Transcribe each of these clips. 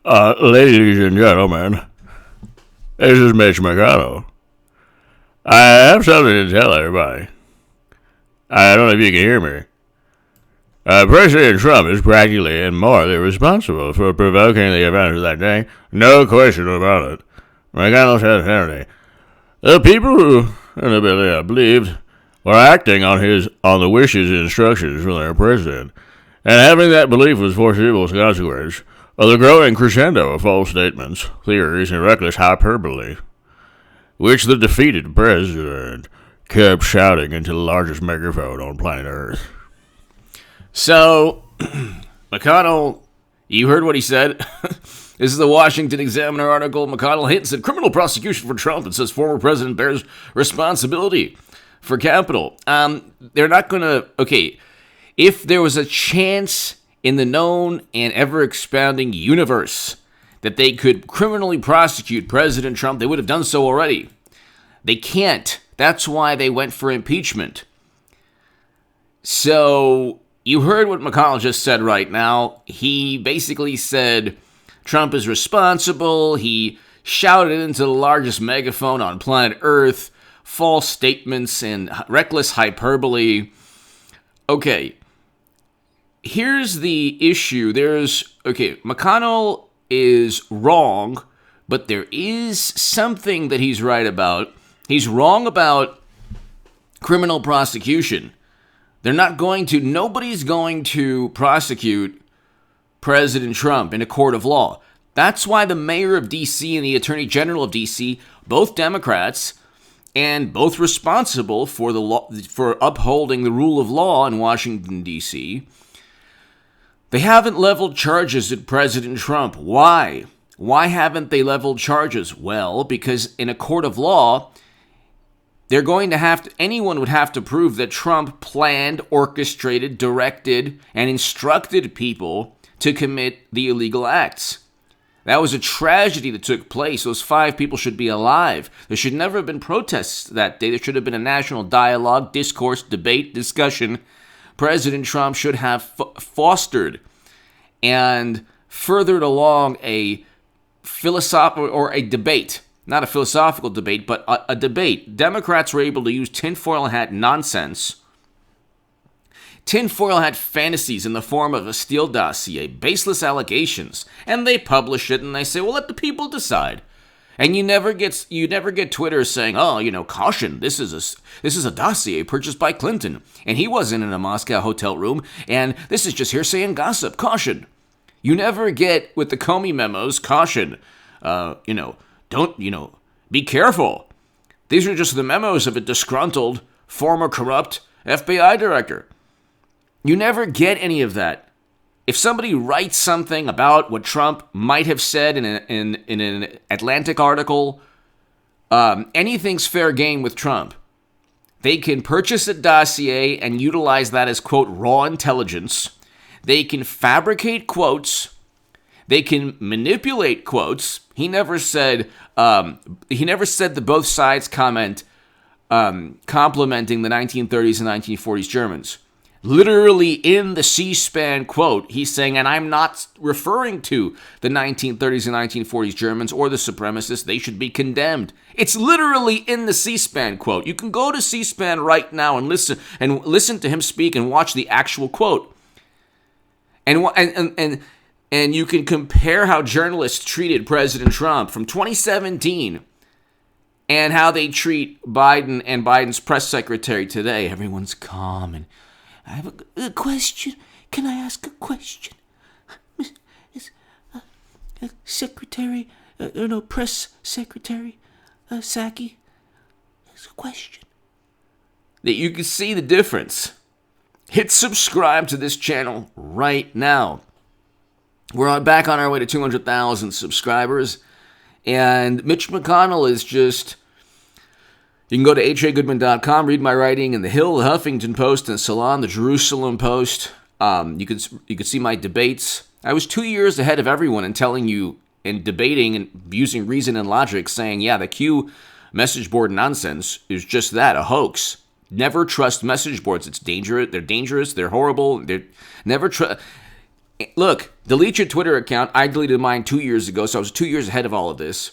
Ladies and gentlemen, this is Mitch McConnell. I have something to tell everybody. I don't know if you can hear me. President Trump is practically and morally responsible for provoking the events of that day. No question about it. McConnell said Saturday. The people who, I believed, were acting on the wishes and instructions from their president, and having that belief was foreseeable as a consequence of the growing crescendo of false statements, theories, and reckless hyperbole, which the defeated president kept shouting into the largest megaphone on planet Earth. So, McConnell, you heard what he said. This is the Washington Examiner article. McConnell hints at criminal prosecution for Trump and says former president bears responsibility for Capitol. They're not going to... Okay, if there was a chance in the known and ever-expanding universe that they could criminally prosecute President Trump, they would have done so already. They can't. That's why they went for impeachment. So, you heard what McConnell just said right now. He basically said Trump is responsible. He shouted into the largest megaphone on planet Earth, false statements and reckless hyperbole. Okay. Here's the issue. McConnell is wrong, but there is something that he's right about. He's wrong about criminal prosecution. Nobody's going to prosecute President Trump in a court of law. That's why the mayor of D.C. and the attorney general of D.C., both Democrats, and both responsible for upholding the rule of law in Washington, D.C., they haven't leveled charges at President Trump. Why? Why haven't they leveled charges? Well, because in a court of law, anyone would have to prove that Trump planned, orchestrated, directed, and instructed people to commit the illegal acts. That was a tragedy that took place. Those 5 people should be alive. There should never have been protests that day. There should have been a national dialogue, discourse, debate, discussion. President Trump should have fostered and furthered along a philosophical or a debate, not a philosophical debate, but a debate. Democrats were able to use tinfoil hat nonsense, tinfoil hat fantasies in the form of a Steele dossier, baseless allegations, and they publish it and they say, well, let the people decide. And you never get Twitter saying, caution, this is a dossier purchased by Clinton, and he wasn't in a Moscow hotel room, and this is just hearsay and gossip, caution. You never get with the Comey memos, caution, be careful. These are just the memos of a disgruntled, former corrupt FBI director. You never get any of that. If somebody writes something about what Trump might have said in an Atlantic article, anything's fair game with Trump. They can purchase a dossier and utilize that as, quote, raw intelligence. They can fabricate quotes. They can manipulate quotes. He never said the both sides comment complimenting the 1930s and 1940s Germans. Literally in the C-SPAN quote, he's saying, and I'm not referring to the 1930s and 1940s Germans or the supremacists. They should be condemned. It's literally in the C-SPAN quote. You can go to C-SPAN right now and listen to him speak and watch the actual quote. And you can compare how journalists treated President Trump from 2017 and how they treat Biden and Biden's press secretary today. Everyone's calm and I have a question. Can I ask a question? Secretary, Press Secretary Psaki has a question. That you can see the difference. Hit subscribe to this channel right now. We're back on our way to 200,000 subscribers. And Mitch McConnell is just... You can go to HAGoodman.com, read my writing in The Hill, The Huffington Post, and Salon, The Jerusalem Post. You could see my debates. I was 2 years ahead of everyone in telling you and debating and using reason and logic, saying, yeah, the Q message board nonsense is just that, a hoax. Never trust message boards. It's dangerous. They're dangerous. They're horrible. Never trust. Look, delete your Twitter account. I deleted mine 2 years ago, so I was 2 years ahead of all of this.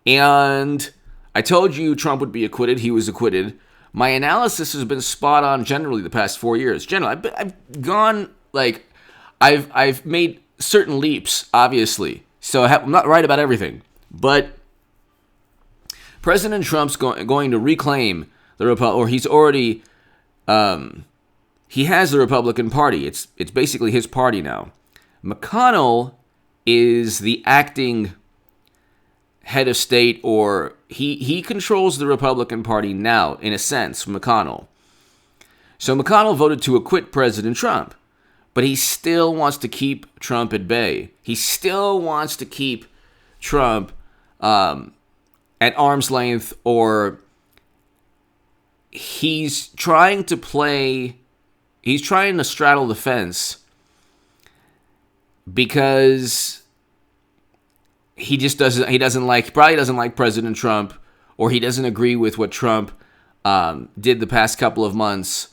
And I told you Trump would be acquitted. He was acquitted. My analysis has been spot on generally the past 4 years. Generally, I've gone, like, I've made certain leaps, obviously. So I'm not right about everything. But President Trump's going to reclaim the Republic, or he's already, he has the Republican Party. It's basically his party now. McConnell is the acting head of state, or he controls the Republican Party now, in a sense, McConnell. So McConnell voted to acquit President Trump, but he still wants to keep Trump at bay. He still wants to keep Trump at arm's length, or he's trying to straddle the fence because he probably doesn't like President Trump, or he doesn't agree with what Trump did the past couple of months,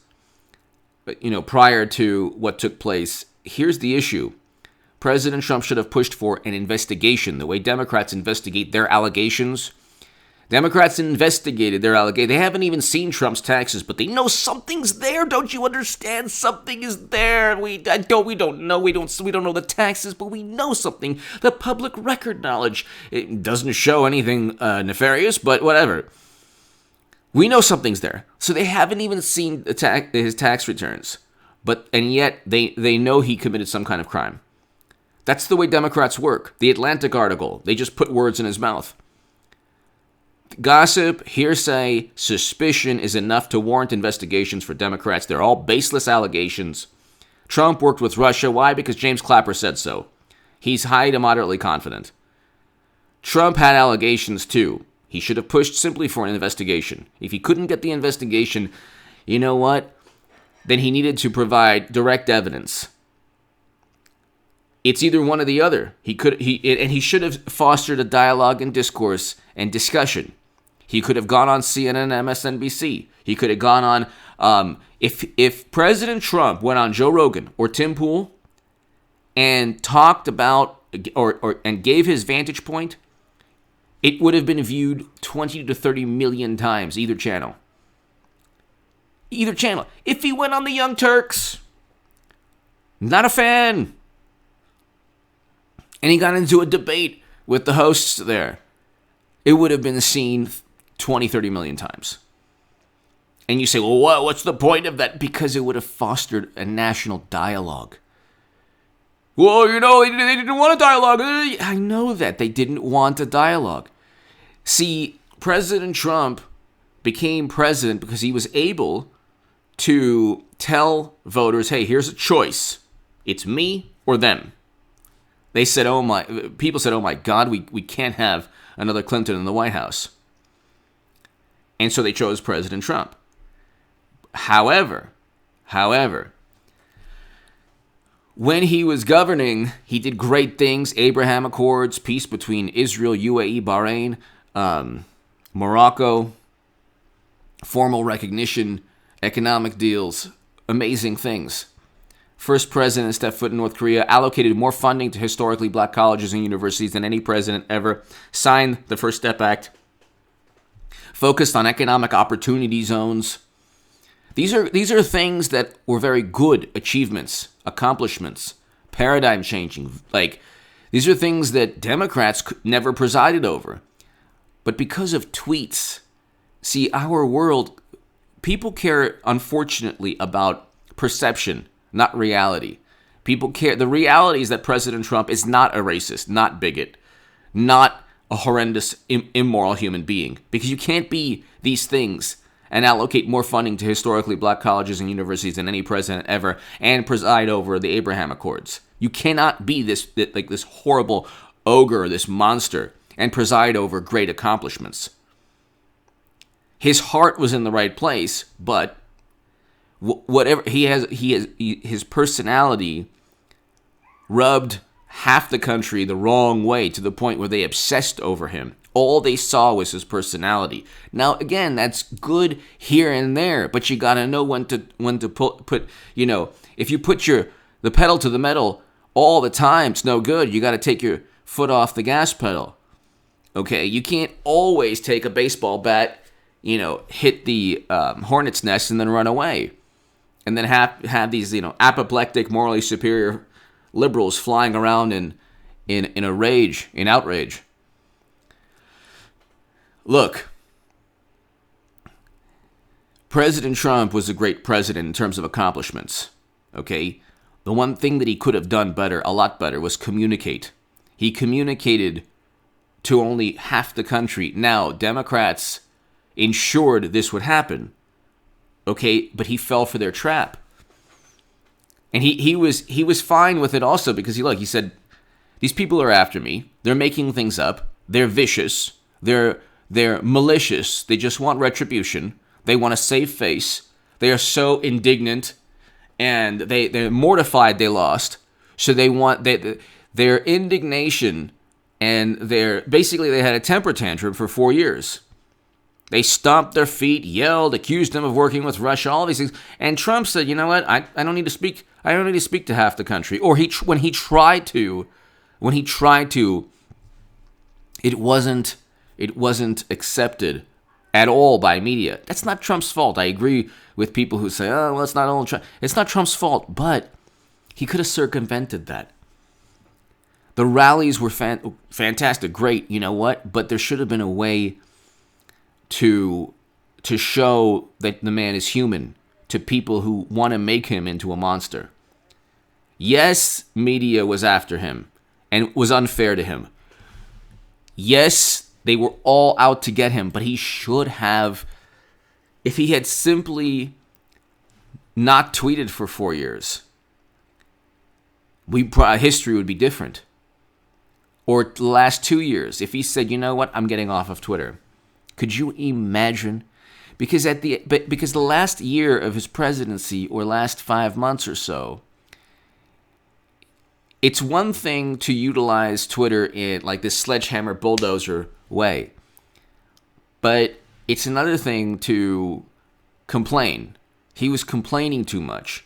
prior to what took place. Here's the issue. President Trump should have pushed for an investigation. The way Democrats investigate their allegations. Democrats investigated their allegations. They haven't even seen Trump's taxes, but they know something's there. Don't you understand? Something is there. We don't know. We don't know the taxes, but we know something. The public record knowledge. It doesn't show anything nefarious, but whatever. We know something's there. So they haven't even seen his tax returns, and yet they know he committed some kind of crime. That's the way Democrats work. The Atlantic article, they just put words in his mouth. Gossip, hearsay, suspicion is enough to warrant investigations for Democrats. They're all baseless allegations. Trump worked with Russia. Why? Because James Clapper said so. He's high to moderately confident. Trump had allegations too. He should have pushed simply for an investigation. If he couldn't get the investigation, you know what? Then he needed to provide direct evidence. It's either one or the other. He should have fostered a dialogue and discourse and discussion. He could have gone on CNN, MSNBC. He could have gone on, if President Trump went on Joe Rogan or Tim Pool and talked about and gave his vantage point, it would have been viewed 20 to 30 million times, either channel. Either channel. If he went on the Young Turks, not a fan. And he got into a debate with the hosts there, it would have been seen 20, 30 million times. And you say, well, what's the point of that? Because it would have fostered a national dialogue. Well, they didn't want a dialogue. I know that. They didn't want a dialogue. See, President Trump became president because he was able to tell voters, hey, here's a choice. It's me or them. People said, oh my God, we can't have another Clinton in the White House. And so they chose President Trump. However, when he was governing, he did great things. Abraham Accords, peace between Israel, UAE, Bahrain, Morocco, formal recognition, economic deals, amazing things. First president to step foot in North Korea, allocated more funding to historically black colleges and universities than any president ever, signed the First Step Act, focused on economic opportunity zones. These are things that were very good achievements, accomplishments, paradigm changing. Like, these are things that Democrats never presided over. But because of tweets, see, our world, people care, unfortunately, about perception, not reality. People care. The reality is that President Trump is not a racist, not bigot, not a horrendous, immoral human being. Because you can't be these things and allocate more funding to historically black colleges and universities than any president ever and preside over the Abraham Accords. You cannot be this horrible ogre, this monster, and preside over great accomplishments. His heart was in the right place, but whatever his personality rubbed half the country the wrong way to the point where they obsessed over him. All they saw was his personality. Now, again, that's good here and there, but you gotta know when to put if you put your the pedal to the metal all the time. It's no good. You got to take your foot off the gas pedal. Okay, you can't always take a baseball bat, hit the hornet's nest and then run away. And then have these, apoplectic, morally superior liberals flying around in a rage, in outrage. Look, President Trump was a great president in terms of accomplishments, okay? The one thing that he could have done better, a lot better, was communicate. He communicated to only half the country. Now, Democrats ensured this would happen, okay? But he fell for their trap. And he was fine with it also because he said, these people are after me. They're making things up. They're vicious. They're malicious. They just want retribution. They want to save face. They are so indignant, and they're mortified they lost. So they want their indignation, and they had a temper tantrum for 4 years. They stomped their feet, yelled, accused them of working with Russia, all these things. And Trump said, "You know what? I don't need to speak. I don't need to speak to half the country." Or when he tried to, it wasn't accepted at all by media. That's not Trump's fault. I agree with people who say, "Oh, well, it's not all Trump." It's not Trump's fault, but he could have circumvented that. The rallies were fantastic, great. You know what? But there should have been a way to show that the man is human to people who want to make him into a monster. Yes, media was after him and was unfair to him. Yes, they were all out to get him, but he should have, if he had simply not tweeted for 4 years, history would be different. Or the last 2 years, if he said, "You know what, I'm getting off of Twitter." Could you imagine? Because the last year of his presidency, or last 5 months or so, it's one thing to utilize Twitter in like this sledgehammer bulldozer way, but it's another thing to complain. He was complaining too much.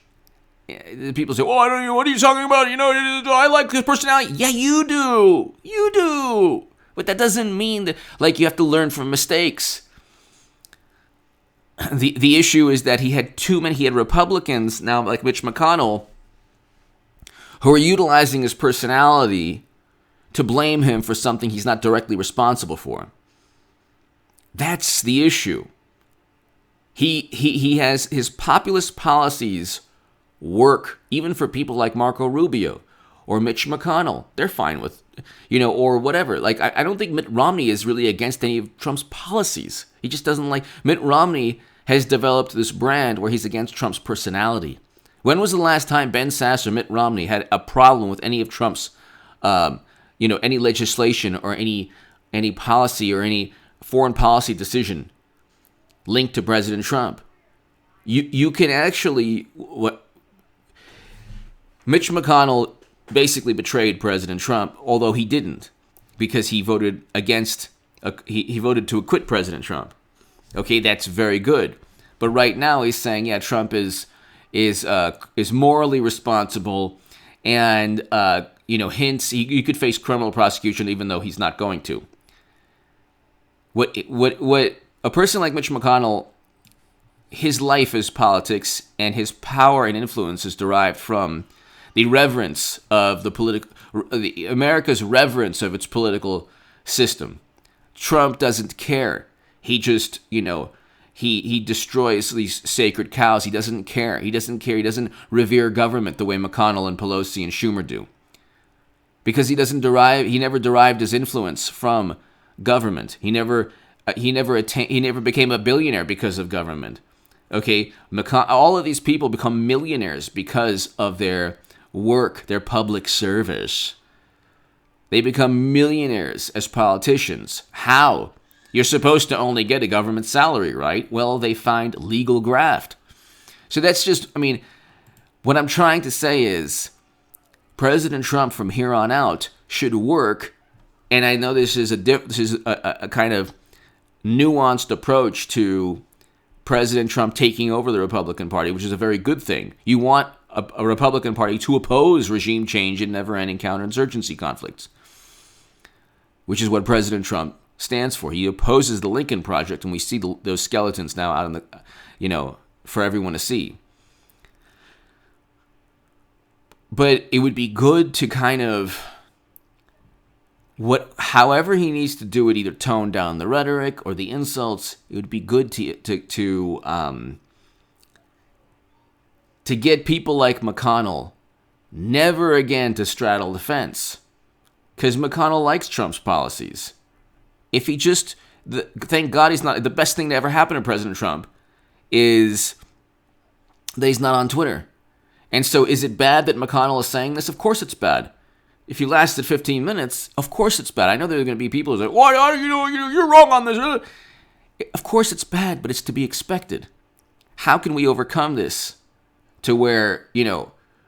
People say, "Oh, I don't know, what are you talking about? I like his personality." Yeah, you do. But that doesn't mean that, you have to learn from mistakes. The issue is that he had Republicans now, like Mitch McConnell, who are utilizing his personality to blame him for something he's not directly responsible for. That's the issue. He has his populist policies work even for people like Marco Rubio or Mitch McConnell. They're fine with, or whatever. I don't think Mitt Romney is really against any of Trump's policies. He just doesn't like. Mitt Romney has developed this brand where he's against Trump's personality. When was the last time Ben Sass or Mitt Romney had a problem with any of Trump's, any legislation or any policy or any foreign policy decision linked to President Trump? You can actually, Mitch McConnell basically betrayed President Trump, although he didn't, because he voted he voted to acquit President Trump. Okay, that's very good. But right now he's saying, yeah, Trump is morally responsible, and hints he could face criminal prosecution even though he's not going to. What a person like Mitch McConnell, his life is politics, and his power and influence is derived from the reverence of America's reverence of its political system. Trump doesn't care. He just, he destroys these sacred cows. He doesn't care. He doesn't revere government the way McConnell and Pelosi and Schumer do. Because he never derived his influence from government. He never became a billionaire because of government. Okay, all of these people become millionaires because of their work, their public service. They become millionaires as politicians. How? You're supposed to only get a government salary, right? Well, they find legal graft. So that's just, what I'm trying to say is President Trump from here on out should work, and I know this is a kind of nuanced approach to President Trump taking over the Republican Party, which is a very good thing. You want a Republican Party to oppose regime change and never-ending counterinsurgency conflicts, which is what President Trump stands for. He opposes the Lincoln Project, and we see those skeletons now out in the, for everyone to see. But it would be good to kind of, however he needs to do it, either tone down the rhetoric or the insults. It would be good to get people like McConnell never again to straddle the fence, because McConnell likes Trump's policies. If he just, thank God he's not, the best thing to ever happen to President Trump is that he's not on Twitter. And so is it bad that McConnell is saying this? Of course it's bad. If you lasted 15 minutes, of course it's bad. I know there are going to be people who say, "Why, you're wrong on this." Of course it's bad, but it's to be expected. How can we overcome this to where,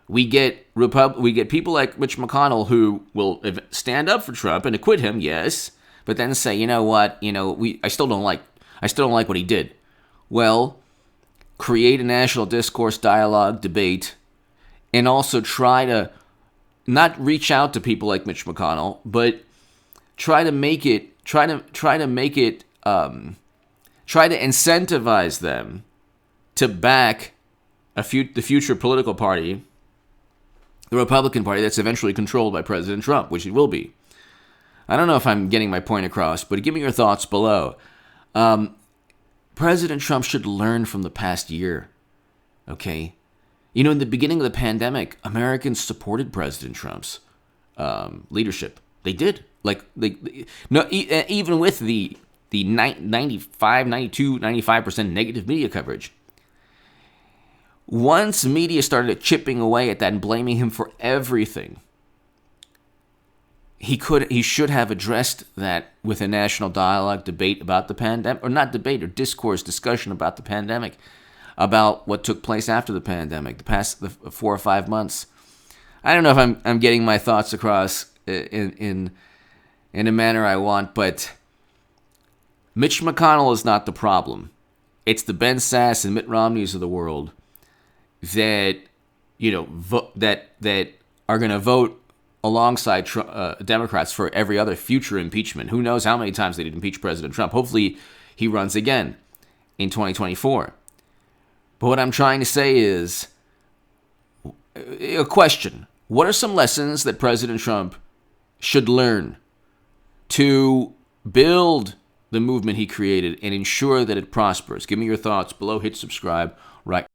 we get people like Mitch McConnell who will stand up for Trump and acquit him, yes, but then say, you know what, I still don't like what he did. Well, create a national discourse, dialogue, debate, and also try to not reach out to people like Mitch McConnell, but try to incentivize them to back the future political party, the Republican Party, that's eventually controlled by President Trump, which it will be. I don't know if I'm getting my point across, but give me your thoughts below. President Trump should learn from the past year, okay? In the beginning of the pandemic, Americans supported President Trump's leadership. They did. Even with the 95% negative media coverage. Once media started chipping away at that and blaming him for everything, he should have addressed that with a national dialogue, debate about the pandemic, or not debate, or discussion about the pandemic, about what took place after the pandemic, the 4 or 5 months. I don't know if I'm getting my thoughts across in a manner I want, but Mitch McConnell is not the problem. It's the Ben Sass and Mitt Romneys of the world that that are going to vote alongside Democrats for every other future impeachment. Who knows how many times they did impeach President Trump? Hopefully he runs again in 2024. But what I'm trying to say is a question. What are some lessons that President Trump should learn to build the movement he created and ensure that it prospers? Give me your thoughts below. Hit subscribe right